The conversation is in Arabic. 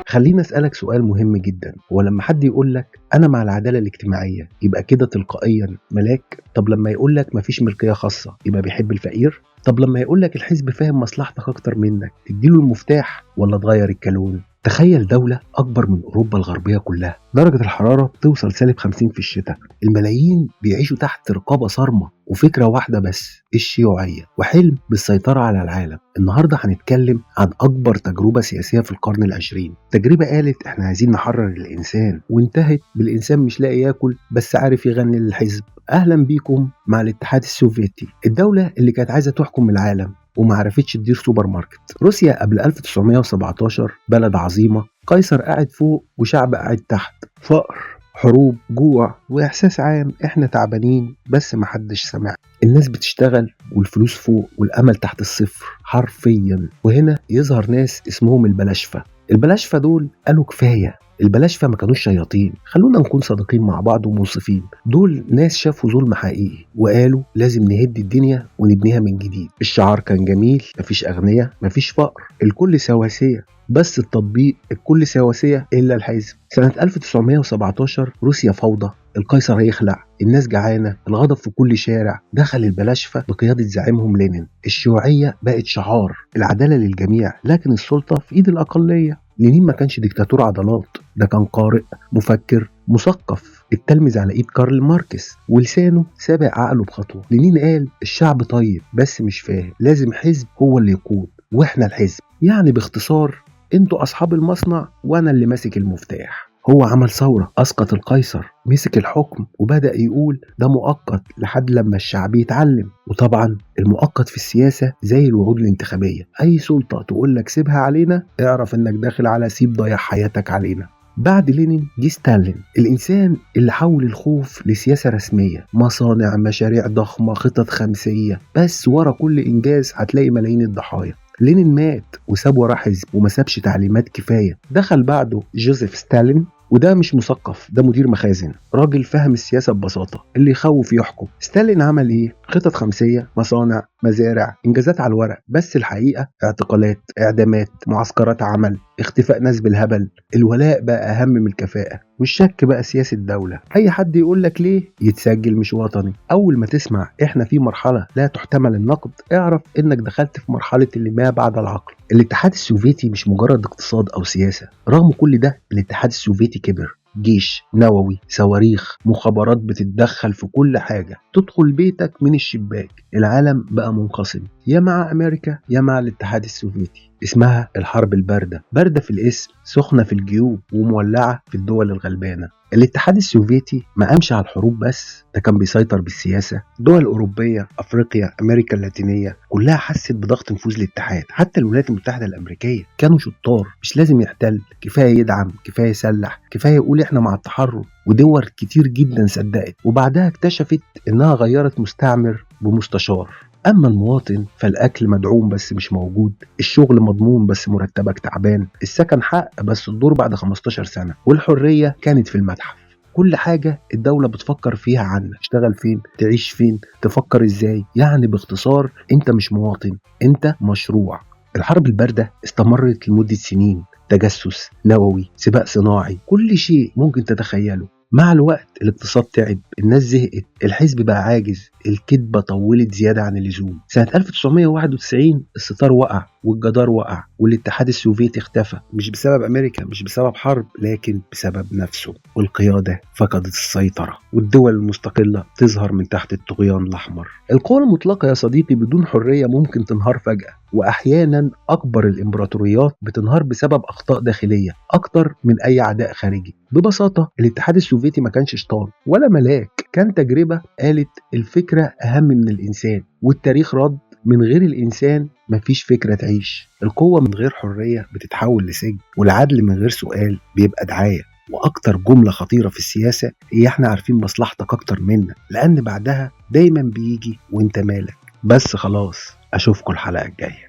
خليني أسألك سؤال مهم جدا. هو لما حد يقولك أنا مع العدالة الاجتماعية يبقى كده تلقائيا ملاك؟ طب لما يقولك مفيش ملكية خاصة يبقى بيحب الفقير؟ طب لما يقولك الحزب فاهم مصلحتك أكتر منك تديله المفتاح ولا تغير الكالون؟ تخيل دولة أكبر من أوروبا الغربية كلها درجة الحرارة بتوصل -50 في الشتاء، الملايين بيعيشوا تحت رقابة صارمة وفكرة واحدة بس، الشيوعية، وحلم بالسيطرة على العالم. النهاردة هنتكلم عن أكبر تجربة سياسية في القرن العشرين. تجربة قالت إحنا عايزين نحرر الإنسان وانتهت بالإنسان مش لاقي ياكل بس عارف يغني للحزب. أهلا بيكم مع الاتحاد السوفيتي، الدولة اللي كانت عايزة تحكم العالم وما عرفتش تدير سوبر ماركت. روسيا قبل 1917 بلد عظيمة، قيصر قاعد فوق وشعب قاعد تحت، فقر، حروب، جوع، وإحساس عام إحنا تعبانين بس محدش سمع. الناس بتشتغل والفلوس فوق والأمل تحت الصفر حرفيا. وهنا يظهر ناس اسمهم البلاشفة. البلاشفة دول قالوا كفاية. البلاشفة ما كانوش شياطين، خلونا نكون صادقين مع بعض ومنصفين. دول ناس شافوا ظلم حقيقي وقالوا لازم نهد الدنيا ونبنيها من جديد. الشعار كان جميل، مفيش أغنياء، مفيش فقر، الكل سواسية، بس التطبيق الكل سواسية إلا الحزب. سنة 1917 روسيا فوضى، القيصر هيخلع، الناس جعانة، الغضب في كل شارع. دخل البلاشفة بقيادة زعيمهم لينين. الشيوعية بقت شعار، العدالة للجميع لكن السلطة في إيد الأقلية. لينين ما كانش ديكتاتور عضلات، ده كان قارئ، مفكر، مثقف، التلمذ على ايد كارل ماركس ولسانه سابق عقله بخطوه. لينين قال الشعب طيب بس مش فاهم، لازم حزب هو اللي يقود واحنا الحزب. يعني باختصار انتوا اصحاب المصنع وانا اللي ماسك المفتاح. هو عمل ثورة، أسقط القيصر، مسك الحكم وبدأ يقول ده مؤقت لحد لما الشعب يتعلم. وطبعا المؤقت في السياسة زي الوعود الانتخابية، أي سلطة تقول لك سيبها علينا اعرف إنك داخل على سيب ضيع حياتك علينا. بعد لينين جه ستالين، الإنسان اللي حول الخوف لسياسة رسمية، مصانع، مشاريع ضخمة، خطط خمسية، بس ورا كل إنجاز هتلاقي ملايين الضحايا. لينين مات وساب وراه حزب وما سابش تعليمات كفاية. دخل بعده جوزيف ستالين، وده مش مثقف، ده مدير مخازن، راجل فهم السياسة ببساطة، اللي يخوف يحكم. ستالين عمل ايه؟ خطط خمسية، مصانع، مزارع، انجازات على الورق، بس الحقيقة اعتقالات، اعدامات، معسكرات عمل، اختفاء ناس بالهبل. الولاء بقى اهم من الكفاءة والشك بقى سياسة الدولة. اي حد يقول لك ليه يتسجل مش وطني. اول ما تسمع احنا في مرحلة لا تحتمل النقد اعرف انك دخلت في مرحلة اللي ما بعد العقل. الاتحاد السوفيتي مش مجرد اقتصاد او سياسة، رغم كل ده الاتحاد السوفيتي كبر، جيش، نووي، صواريخ، مخابرات بتتدخل في كل حاجة، تدخل بيتك من الشباك. العالم بقى منقسم، يا مع أمريكا يا مع الاتحاد السوفيتي. اسمها الحرب الباردة، باردة في الاسم، سخنة في الجيوب ومولعة في الدول الغلبانة. الاتحاد السوفيتي ما قامش على الحروب بس، ده كان بيسيطر بالسياسة. دول أوروبية، أفريقيا، أمريكا اللاتينية كلها حست بضغط نفوذ الاتحاد. حتى الولايات المتحدة الأمريكية كانوا شطار، مش لازم يحتل، كفاية يدعم، كفاية يسلح، كفاية يقول إحنا مع التحرر. ودول كتير جدا صدقت وبعدها اكتشفت إنها غيرت مستعمر بمستشار. أما المواطن فالأكل مدعوم بس مش موجود، الشغل مضمون بس مرتبك تعبان، السكن حق بس الدور بعد 15 سنة، والحرية كانت في المتحف. كل حاجة الدولة بتفكر فيها عنك، تشتغل فين، تعيش فين، تفكر ازاي. يعني باختصار انت مش مواطن، انت مشروع. الحرب الباردة استمرت لمدة سنين، تجسس، نووي، سباق صناعي، كل شيء ممكن تتخيله. مع الوقت الاقتصاد تعب، الناس زهقت، الحزب بقى عاجز، الكذبة طولت زيادة عن اللزوم. سنة 1991 الستار وقع والجدار وقع والاتحاد السوفيتي اختفى، مش بسبب أمريكا، مش بسبب حرب، لكن بسبب نفسه. والقيادة فقدت السيطرة والدول المستقلة تظهر من تحت الطغيان الأحمر. القوى المطلقة يا صديقي بدون حرية ممكن تنهار فجأة، وأحيانا أكبر الإمبراطوريات بتنهار بسبب أخطاء داخلية أكتر من أي عداء خارجي. ببساطة الاتحاد السوفيتي ما كانش شيطان ولا ملاك، كان تجربة قالت الفكرة أهم من الإنسان، والتاريخ رد من غير الإنسان مفيش فكرة تعيش. القوة من غير حرية بتتحول لسجن، والعدل من غير سؤال بيبقى دعاية. وأكتر جملة خطيرة في السياسة هي احنا عارفين مصلحتك أكتر منا، لأن بعدها دايما بيجي وانت مالك. بس خلاص، أشوفكم الحلقة الجاية.